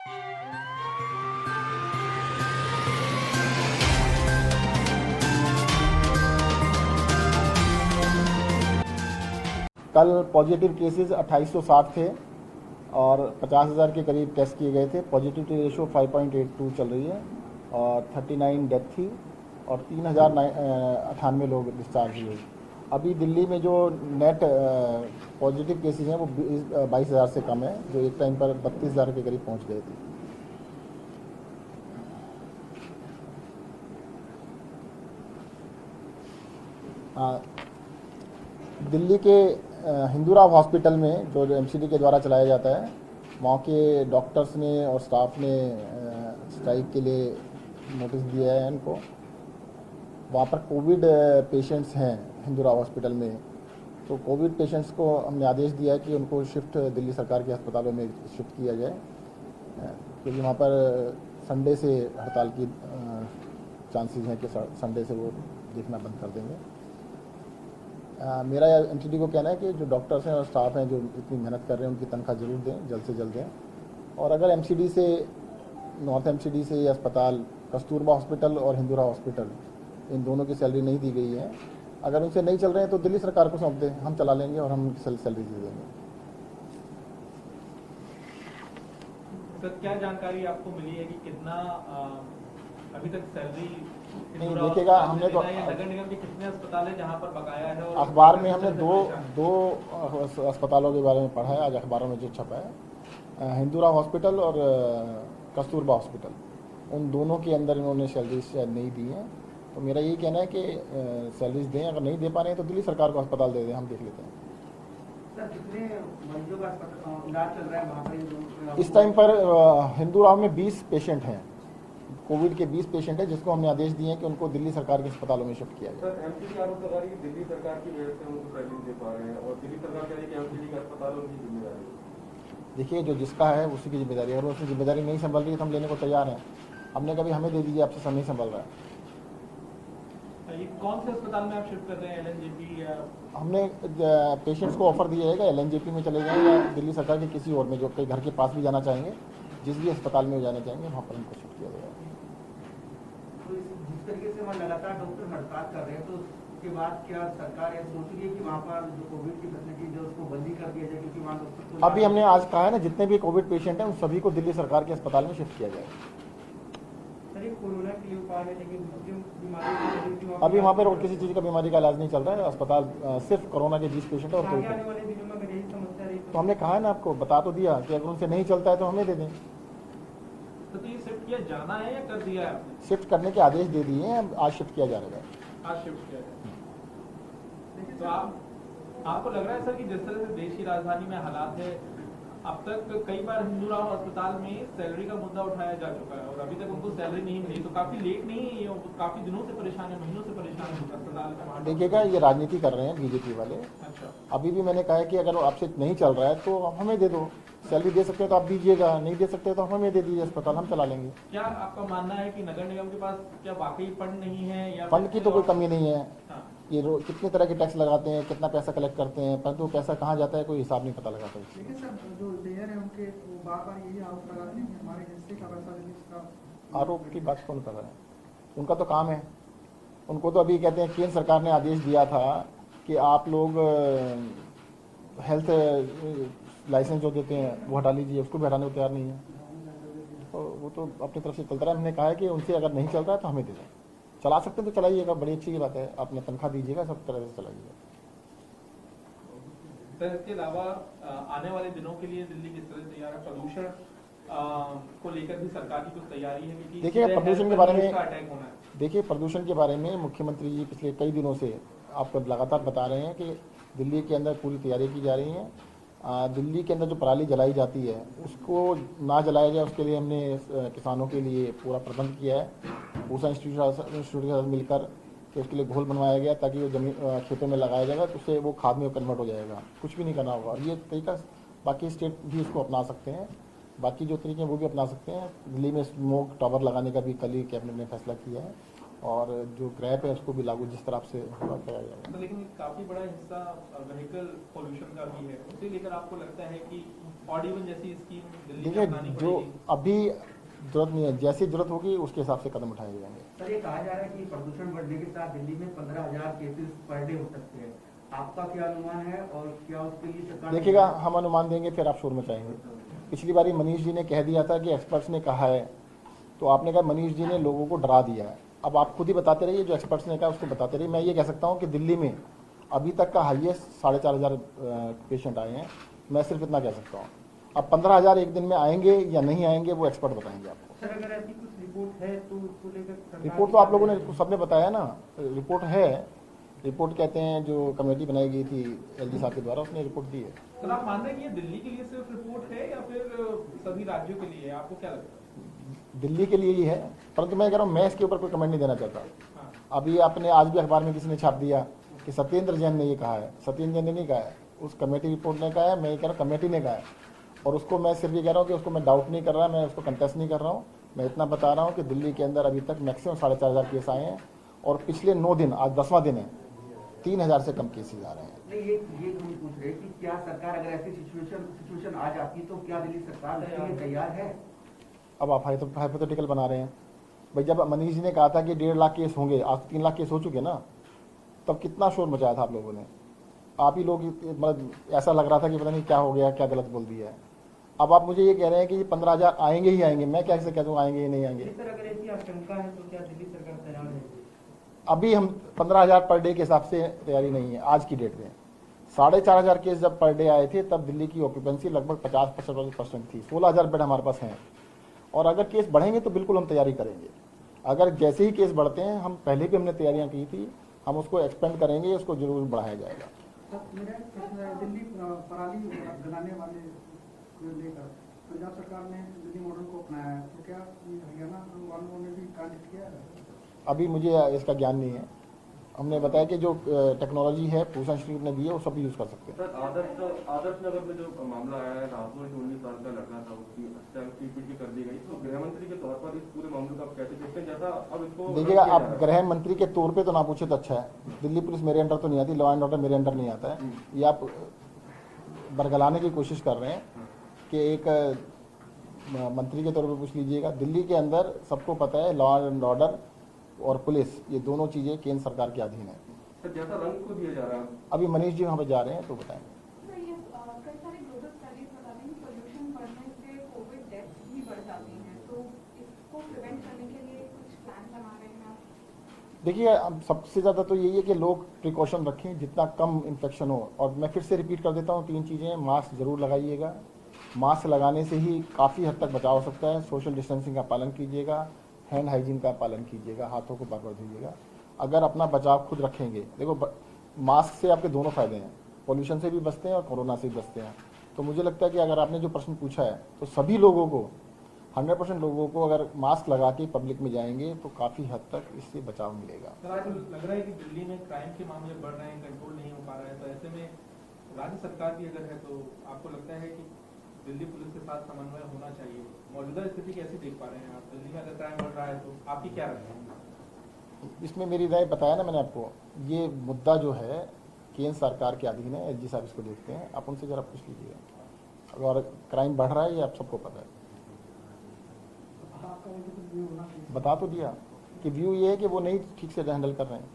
कल positive cases 2860 थे और 50,000 के करीब टेस्ट किए गए थे। पॉजिटिविटी रेशो 5.82 चल रही है और 39 डेथ थी और 3,098 लोग डिस्चार्ज हुए। अभी दिल्ली में जो नेट पॉजिटिव केसेस हैं वो 22,000 से कम है, जो एक टाइम पर 32,000 के करीब पहुंच गए थे। दिल्ली के हिंदूराव हॉस्पिटल में जो एमसीडी के द्वारा चलाया जाता है, वहाँ के डॉक्टर्स ने और स्टाफ ने स्ट्राइक के लिए नोटिस दिया है इनको। वहाँ पर कोविड पेशेंट्स हैं हिंदूराव हॉस्पिटल में, तो कोविड पेशेंट्स को हमने आदेश दिया है कि उनको शिफ्ट दिल्ली सरकार के अस्पतालों में शिफ्ट किया जाए, क्योंकि वहाँ पर संडे से हड़ताल की चांसेस हैं कि संडे से वो देखना बंद कर देंगे। मेरा एमसीडी को कहना है कि जो डॉक्टर्स हैं और स्टाफ हैं जो इतनी मेहनत कर रहे हैं उनकी तनख्वाह जरूर दें, जल्द से जल्द दें। और अगर एमसीडी से, नॉर्थ एमसीडी से ये अस्पताल, कस्तूरबा हॉस्पिटल और हिंदूरा हॉस्पिटल, इन दोनों की सैलरी नहीं दी गई है, अगर उनसे नहीं चल रहे हैं तो दिल्ली सरकार को सौंप दें, हम चला लेंगे और हम उनकी सैलरी दे देंगे। सर, क्या जानकारी आपको मिली है कि कितना अभी तक सैलरी नहीं देखिएगा? हमने तो नगर निगम के कितने अस्पताल है जहां पर बकाया है? और अखबार में हमने दो अस्पतालों के बारे में पढ़ा है, आज अखबारों में जो छपा है, हिंदूरा हॉस्पिटल और कस्तूरबा हॉस्पिटल, उन दोनों के अंदर इन्होंने सैलरीज नहीं दी हैं। तो मेरा यही कहना है कि सैलरीज दें, अगर नहीं दे पा रहे हैं तो दिल्ली सरकार को अस्पताल दे दें, हम देख लेते हैं। सर, कितने मरीजों का इलाज चल रहा है वहाँ पर? इस टाइम पर हिंदूराव में 20 पेशेंट हैं, कोविड के 20 पेशेंट हैं, जिसको हमने आदेश दिए हैं कि उनको दिल्ली सरकार के अस्पतालों में शिफ्ट किया जाए। सर, एमसीडी आरोप लगा रही है दिल्ली सरकार की वजह से उनको सैलरी दे पा रहे हैं और दिल्ली सरकार कह रही है कि एमसीडी का अस्पतालों की जिम्मेदारी है। देखिए, जो जिसका है उसी की जिम्मेदारी है, अगर उसकी जिम्मेदारी नहीं संभल रही है तो हम लेने को तैयार हैं। हमने कभी हमें दे दीजिए, आपसे सब नहीं संभल रहा है। ये कौन से अस्पताल में आप शिफ्ट कर रहे हैं? एलएनजेपी या? हमने पेशेंट्स को ऑफर दिया जाएगा, एलएनजेपी में चले जाएंगे या दिल्ली सरकार के किसी और में, जो कहीं घर के पास भी जाना चाहेंगे, जिस भी अस्पताल में जाना चाहेंगे वहाँ पर उनको शिफ्ट किया जाएगा। तो जिस तरीके से वहाँ लगातार डॉक्टर हड़ताल कर रहे हैं, तो उसके बाद क्या सरकार ये सोच रही है कि वहाँ पर जो कोविड की फैसिलिटी जो उसको बंदी कर दिया जाए, क्योंकि वहाँ अभी हमने आज कहा है ना, जितने भी कोविड पेशेंट हैं उन सभी को दिल्ली सरकार के अस्पताल में शिफ्ट किया जाएगा। कोरोना के लिए उपाय है, लेकिन बीमारी अभी वहाँ पर और किसी चीज़ का बीमारी का इलाज नहीं चल रहा है, अस्पताल सिर्फ कोरोना के 20 पेशेंट है और कोई। तो हमने कहा है ना, आपको बता तो दिया कि अगर उनसे नहीं चलता है तो हमें दे दें। तो ये शिफ्ट किया जाना है या कर दिया है आपने? शिफ्ट करने के आदेश दे दिए हैं, आज शिफ्ट किया जा रहा है। आज शिफ्ट किया जाए। तो आपको लग रहा है सर कि जिस तरह से देश की राजधानी में हालात है, अब तक कई बार हिंदूराव अस्पताल में सैलरी का मुद्दा उठाया जा चुका है और अभी तक उनको सैलरी नहीं मिली, तो काफी लेट नहीं है ये, काफी दिनों से परेशान है, महीनों से परेशान है अस्पताल। देखिएगा, ये राजनीति कर रहे हैं बीजेपी वाले। अच्छा, अभी भी मैंने कहा है कि अगर आपसे नहीं चल रहा है तो हमें दे दो, सैलरी दे सकते हो तो आप दीजिएगा, नहीं दे सकते तो हमें दे दीजिए, अस्पताल हम चला लेंगे। क्या आपका मानना है कि नगर निगम के पास क्या वाकई फंड नहीं है या फंड की तो कोई कमी नहीं है। हाँ। ये कितने तरह के टैक्स लगाते हैं, कितना पैसा कलेक्ट करते हैं, परंतु पैसा कहाँ जाता है कोई हिसाब नहीं पता लगाता। देखिए सर, जो इंजीनियर है उनके वो बार-बार यही आरोप लगाते हैं कि हमारे हिस्से का पैसा इसका। आरोप की बात कौन कर रहा है? उनका तो काम है। उनको तो अभी कहते हैं केंद्र सरकार ने आदेश दिया था कि आप लोग हेल्थ लाइसेंस जो देते हैं वो हटा लीजिए, उसको भी हटाने को तैयार नहीं है। तो वो तो अपनी तरफ से चलता रहा है। हमने कहा है कि उनसे अगर नहीं चल रहा है तो हमें दे दें, चला सकते हैं तो चलाइएगा, बड़ी अच्छी बात है, अपने तनख्वाह दीजिएगा, सब तरह से चलाइएगा। सर, इसके अलावा आने वाले दिनों के लिए दिल्ली किस तरह तैयार है? प्रदूषण को लेकर भी सरकार की कुछ तैयारी है? क्योंकि देखिए, प्रदूषण के बारे में अटैक होना है। देखिए, प्रदूषण के बारे में मुख्यमंत्री जी पिछले कई दिनों से आपको लगातार बता रहे हैं कि दिल्ली के अंदर पूरी तैयारी की जा रही है। दिल्ली के अंदर जो पराली जलाई जाती है उसको ना जलाया जाए, उसके लिए हमने किसानों के लिए पूरा प्रबंध किया है। पूसा इंस्टीट्यूट के साथ मिलकर कि उसके लिए घोल बनवाया गया ताकि वो जमीन खेतों में लगाया जाएगा तो उससे वो खाद में कन्वर्ट हो जाएगा, कुछ भी नहीं करना होगा। और ये तरीका बाकी स्टेट भी इसको अपना सकते हैं, बाकी जो तरीके हैं वो भी अपना सकते हैं। दिल्ली में स्मोक टावर लगाने का भी कल ही कैबिनेट ने फैसला किया है और जो ग्रैप है उसको भी लागू जिस तरह से होगा किया जाएगा। तो लेकिन काफी बड़ा हिस्सा व्हीकल पोल्यूशन का भी है, उसे लेकर आपको लगता है कि ऑड इवन जैसी स्कीम दिल्ली में देखिए अपनानी जो पड़ेगी? अभी जरूरत नहीं है, जैसी जरूरत होगी उसके हिसाब से कदम उठाए जाएंगे। सर ये कहा जा रहा है कि प्रदूषण बढ़ने के साथ दिल्ली में 15,000 केसेस पर डे हो सकते हैं, आपका क्या अनुमान है और क्या उसके लिए सरकार देखिएगा हम अनुमान देंगे फिर आप शोर मचाएंगे। पिछली बारी मनीष जी ने कह दिया था कि एक्सपर्ट्स ने कहा है, तो आपने कहा मनीष जी ने लोगों को डरा दिया है। अब आप खुद ही बताते रहिए, जो एक्सपर्ट्स ने कहा उसको बताते रहिए। मैं ये कह सकता हूँ कि दिल्ली में अभी तक का हाईएस्ट 4,500 पेशेंट आए हैं, मैं सिर्फ इतना कह सकता हूँ। अब 15,000 एक दिन में आएंगे या नहीं आएंगे वो एक्सपर्ट बताएंगे आपको। सर अगर ऐसी कुछ रिपोर्ट है तो उसको लेकर सरकार रिपोर्ट तो आप लोगों ने सबने बताया ना, रिपोर्ट है। रिपोर्ट कहते हैं जो कमेटी बनाई गई थी एलजी साहब के द्वारा, उसने रिपोर्ट दी है। तो आप मान रहे हैं कि ये दिल्ली के लिए सिर्फ रिपोर्ट है या फिर सभी राज्यों के लिए है? आपको क्या लगता है? दिल्ली के लिए ही है, परंतु मैं कह रहा हूँ मैं इसके ऊपर कोई कमेंट नहीं देना चाहता। हाँ। अभी आपने आज भी अखबार में किसी ने छाप दिया कि सत्येंद्र जैन ने ये कहा है। सत्येंद्र जैन ने नहीं कहा है, उस कमेटी रिपोर्ट ने कहा है। मैं ये कह रहा हूँ कमेटी ने कहा है, और उसको मैं सिर्फ ये कह रहा हूँ कि उसको मैं डाउट नहीं कर रहा, मैं उसको कंटेस्ट नहीं कर रहा हूँ। मैं इतना बता रहा हूँ कि दिल्ली के अंदर अभी तक मैक्सिमम 4,500 केस आए हैं, और पिछले 9 दिन, आज 10वां दिन है, 3,000 से कम केसेज आ रहे हैं। नहीं ये हम पूछ रहे हैं कि क्या सरकार अगर ऐसी सिचुएशन आ जाती तो क्या दिल्ली सरकार उसके लिए तैयार है? अब आप हाइपोथेटिकल बना रहे हैं भाई। जब मनीष जी ने कहा था कि 1.5 लाख केस होंगे, आज 3 लाख केस हो चुके ना, तब कितना शोर मचाया था आप लोगों ने। आप ही लोग मतलब ऐसा लग रहा था कि पता नहीं क्या हो गया, क्या गलत बोल दिया है। अब आप मुझे ये कह रहे हैं कि 15,000 आएंगे ही आएंगे, मैं कैसे कह दूँ आएंगे ही नहीं आएंगे। सर अगर ऐसी आशंका है तो क्या दिल्ली सरकार तैयार है? अभी हम 15,000 पर डे के हिसाब से तैयारी नहीं है आज की डेट में। 4,500 केस जब पर डे आए थे तब दिल्ली की ऑक्यूपेंसी लगभग 50-55% थी। 16,000 बेड हमारे पास हैं, और अगर केस बढ़ेंगे तो बिल्कुल हम तैयारी करेंगे। अगर जैसे ही केस बढ़ते हैं, हम पहले भी हमने तैयारियां की थी, हम उसको एक्सपेंड करेंगे, उसको जरूर बढ़ाया जाएगा। मेरा एक प्रश्न है, दिल्ली पराली जलाने वाले को लेकर पंजाब सरकार ने दिल्ली मॉडल को अपनाया है, तो क्या हरियाणा वालों ने भी टारगेट किया है? अभी मुझे इसका ज्ञान नहीं है। हमने बताया कि जो टेक्नोलॉजी है भूषण श्री ने दी है वो सब यूज कर सकते हैं। सर आदर्श नगर में जो मामला आया है, राहुल 19 साल का लड़का था, उसकी हत्या पीट कर दी गई, तो गृह मंत्री के तौर पर इस पूरे मामले को आप कैसे देखते हैं? जैसा अब इसको देखिएगा, आप गृह मंत्री के तौर पे तो ना पूछे तो अच्छा है। दिल्ली पुलिस मेरे अंडर तो नहीं आती, लॉ एंड ऑर्डर मेरे अंडर नहीं आता है। ये आप बरगलाने की कोशिश कर रहे हैं कि एक मंत्री के तौर पे पूछ लीजिएगा। दिल्ली के अंदर सबको पता है लॉ एंड ऑर्डर और पुलिस, ये दोनों चीजें केंद्र सरकार के अधीन है। सर जैसा रंग को दिया जा रहा है, अभी मनीष जी वहाँ पे जा रहे हैं तो बताएंगे। सर ये कई सारे ग्लोबल स्टडीज बताते हैं कि पोल्यूशन बढ़ने से कोविड डेथ्स भी बढ़ जाती हैं, तो इसको प्रिवेंट करने के लिए कुछ प्लान बना रहे हैं आप? देखिए, अब सबसे ज़्यादा तो यही है कि लोग प्रिकॉशन रखें, जितना कम इन्फेक्शन हो। और मैं फिर से रिपीट कर देता हूँ 3 चीज़ें। मास्क जरूर लगाइएगा, मास्क लगाने से ही काफ़ी हद तक बचाव हो सकता है। सोशल डिस्टेंसिंग का पालन कीजिएगा, हैंड हाइजीन का पालन कीजिएगा, हाथों को बार बार धोइएगा। अगर अपना बचाव खुद रखेंगे, देखो मास्क से आपके दोनों फायदे हैं, पोल्यूशन से भी बचते हैं और कोरोना से भी बचते हैं। तो मुझे लगता है कि अगर आपने जो प्रश्न पूछा है तो सभी लोगों को, 100% लोगों को अगर मास्क लगा के पब्लिक में जाएंगे तो काफ़ी हद तक इससे बचाव मिलेगा। सर आपको लग रहा है कि दिल्ली में क्राइम के मामले बढ़ रहे हैं, कंट्रोल नहीं हो पा रहा है, तो ऐसे में राज्य सरकार भी अगर है तो आपको लगता है कि दिल्ली पुलिस के साथ समन्वय होना चाहिए? मौजूदा स्थिति कैसे देख पा रहे हैं आप? दिल्ली में अगर क्राइम बढ़ रहा है तो आपकी क्या राय है? इसमें मेरी राय बताया ना मैंने आपको, ये मुद्दा जो है केंद्र सरकार के अधीन है। एलजी साहब इसको देखते हैं, आप उनसे जरा पूछ लीजिएगा। और क्राइम बढ़ रहा है ये आप सबको पता है। आपका वो जो व्यू होना चाहिए। बता तो दिया कि व्यू ये है कि वो नहीं ठीक से हैंडल कर रहे हैं।